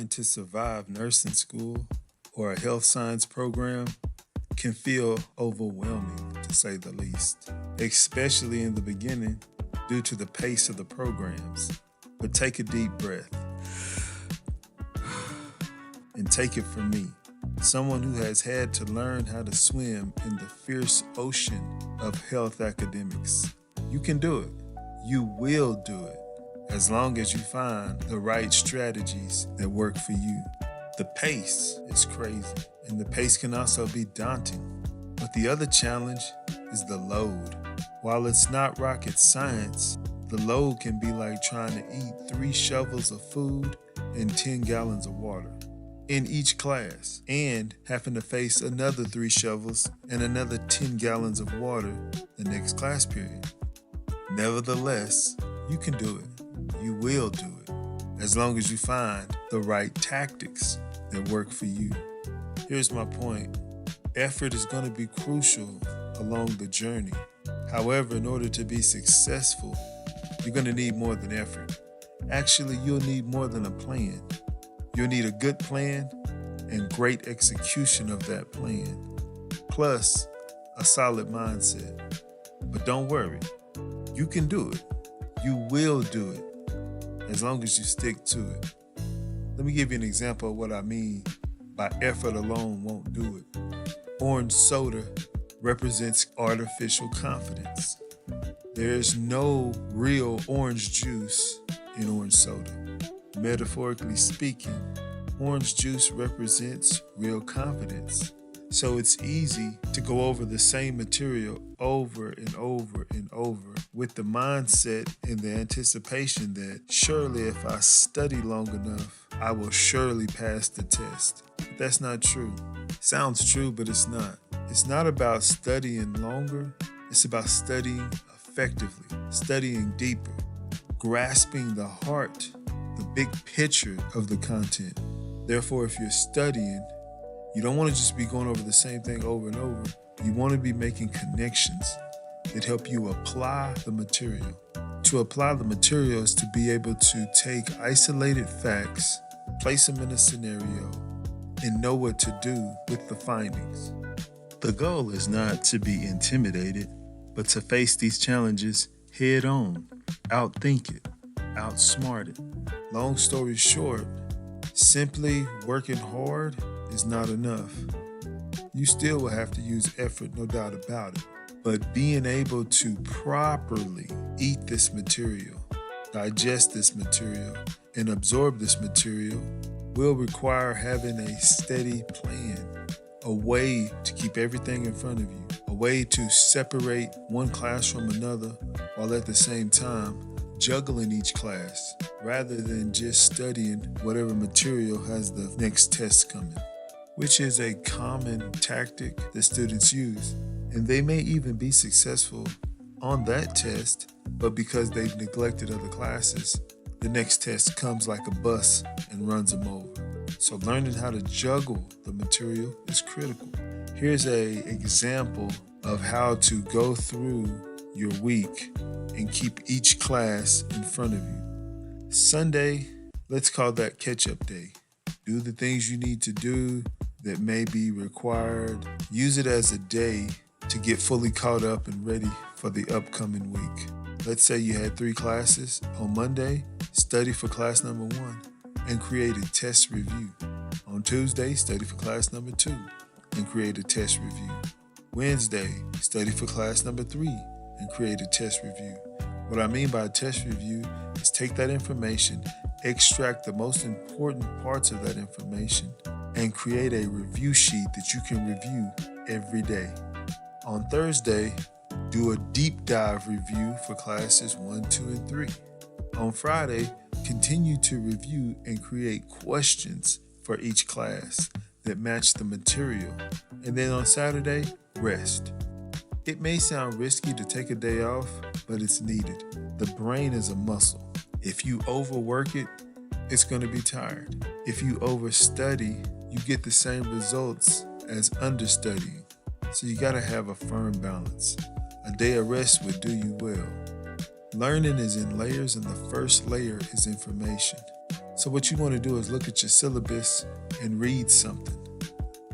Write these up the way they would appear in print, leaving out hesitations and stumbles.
trying to survive nursing school or a health science program can feel overwhelming, to say the least, especially in the beginning due to the pace of the programs. But take a deep breath and take it from me, someone who has had to learn how to swim in the fierce ocean of health academics. You can do it. You will do it, as long as you find the right strategies that work for you. The pace is crazy, and the pace can also be daunting. But the other challenge is the load. While it's not rocket science, the load can be like trying to eat 3 shovels of food and 10 gallons of water in each class, and having to face another 3 shovels and another 10 gallons of water the next class period. Nevertheless, you can do it. You will do it, as long as you find the right tactics that work for you. Here's my point. Effort is going to be crucial along the journey. However, in order to be successful, you're going to need more than effort. Actually, you'll need more than a plan. You'll need a good plan and great execution of that plan, plus a solid mindset. But don't worry, you can do it. You will do it, as long as you stick to it. Let me give you an example of what I mean by effort alone won't do it. Orange soda represents artificial confidence. There's no real orange juice in orange soda. Metaphorically speaking, orange juice represents real confidence. So it's easy to go over the same material over and over and over with the mindset and the anticipation that surely if I study long enough, I will surely pass the test. But that's not true. Sounds true, but it's not. It's not about studying longer. It's about studying effectively, studying deeper, grasping the heart, the big picture of the content. Therefore, if you're studying, you don't want to just be going over the same thing over and over. You want to be making connections that help you apply the material. To apply the material is to be able to take isolated facts, place them in a scenario, and know what to do with the findings. The goal is not to be intimidated, but to face these challenges head on, outthink it, outsmart it. Long story short, simply working hard is not enough. You still will have to use effort, no doubt about it. But being able to properly eat this material, digest this material, and absorb this material will require having a steady plan, a way to keep everything in front of you, a way to separate one class from another while at the same time juggling each class rather than just studying whatever material has the next test coming, which is a common tactic that students use. And they may even be successful on that test, but because they've neglected other classes, the next test comes like a bus and runs them over. So learning how to juggle the material is critical. Here's an example of how to go through your week and keep each class in front of you. Sunday, let's call that catch-up day. Do the things you need to do that may be required. Use it as a day to get fully caught up and ready for the upcoming week. Let's say you had 3 classes. On Monday, study for class number 1 and create a test review. On Tuesday, study for class number 2 and create a test review. Wednesday, study for class number 3 and create a test review. What I mean by a test review is take that information, extract the most important parts of that information, and create a review sheet that you can review every day. On Thursday, do a deep dive review for classes 1, 2, and 3. On Friday, continue to review and create questions for each class that match the material. And then on Saturday, rest. It may sound risky to take a day off, but it's needed. The brain is a muscle. If you overwork it, it's going to be tired. If you overstudy, you get the same results as understudying. So you got to have a firm balance. A day of rest would do you well. Learning is in layers, and the first layer is information. So what you want to do is look at your syllabus and read something.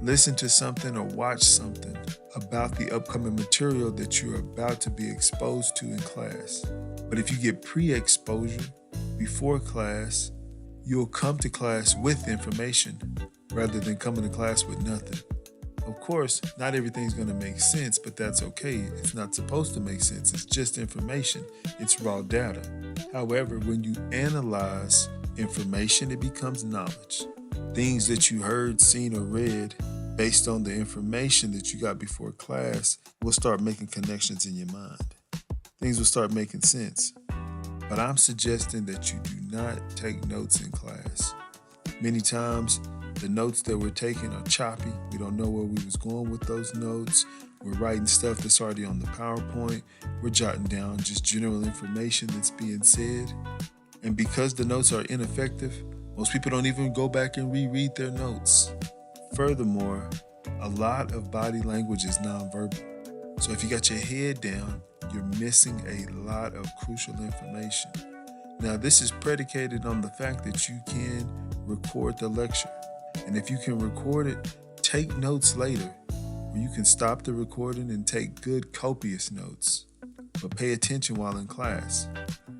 Listen to something or watch something about the upcoming material that you're about to be exposed to in class. But if you get pre-exposure before class, you'll come to class with information rather than coming to class with nothing. Of course, not everything's going to make sense, but that's okay. It's not supposed to make sense. It's just information. It's raw data. However, when you analyze information, it becomes knowledge. Things that you heard, seen, or read based on the information that you got before class will start making connections in your mind. Things will start making sense. But I'm suggesting that you do not take notes in class. Many times, the notes that we're taking are choppy. We don't know where we was going with those notes. We're writing stuff that's already on the PowerPoint. We're jotting down just general information that's being said. And because the notes are ineffective, most people don't even go back and reread their notes. Furthermore, a lot of body language is nonverbal. So if you got your head down, you're missing a lot of crucial information. Now, this is predicated on the fact that you can record the lecture. And if you can record it, take notes later, or you can stop the recording and take good, copious notes. But pay attention while in class.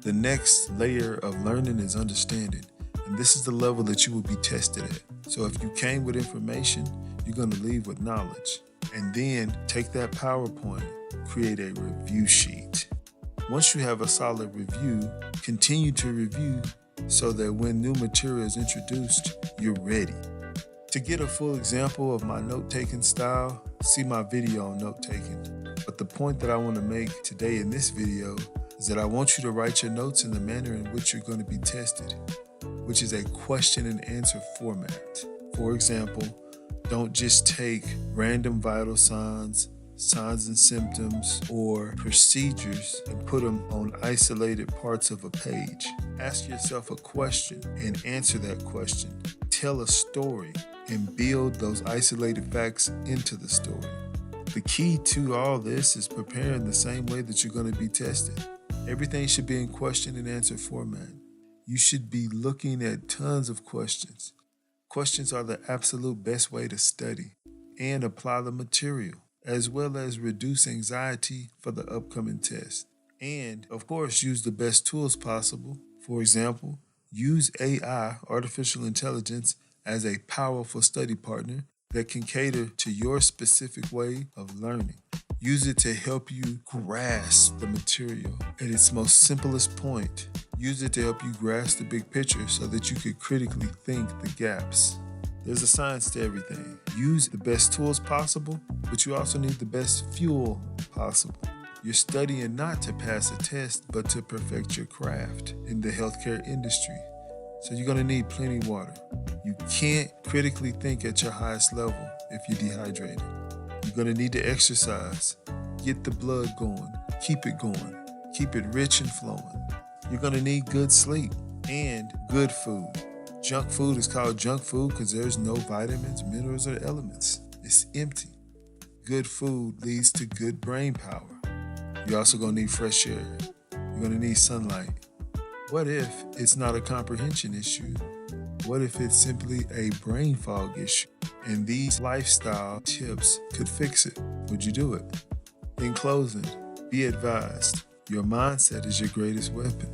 The next layer of learning is understanding, and this is the level that you will be tested at. So if you came with information, you're going to leave with knowledge. And then take that PowerPoint, create a review sheet. Once you have a solid review, continue to review so that when new material is introduced, you're ready. To get a full example of my note-taking style, see my video on note-taking. But the point that I want to make today in this video is that I want you to write your notes in the manner in which you're going to be tested, which is a question and answer format. For example, don't just take random vital signs, signs and symptoms, or procedures and put them on isolated parts of a page. Ask yourself a question and answer that question. Tell a story and build those isolated facts into the story. The key to all this is preparing the same way that you're going to be tested. Everything should be in question and answer format. You should be looking at tons of questions. Questions are the absolute best way to study and apply the material, as well as reduce anxiety for the upcoming test. And, of course, use the best tools possible. For example, use AI, artificial intelligence, as a powerful study partner that can cater to your specific way of learning. Use it to help you grasp the material at its most simplest point. Use it to help you grasp the big picture so that you could critically think the gaps. There's a science to everything. Use the best tools possible, but you also need the best fuel possible. You're studying not to pass a test, but to perfect your craft in the healthcare industry. So you're going to need plenty of water. You can't critically think at your highest level if you're dehydrated. You're going to need to exercise. Get the blood going. Keep it going. Keep it rich and flowing. You're going to need good sleep and good food. Junk food is called junk food because there's no vitamins, minerals, or elements. It's empty. Good food leads to good brain power. You're also going to need fresh air. You're going to need sunlight. What if it's not a comprehension issue? What if it's simply a brain fog issue? And these lifestyle tips could fix it. Would you do it? In closing, be advised, your mindset is your greatest weapon.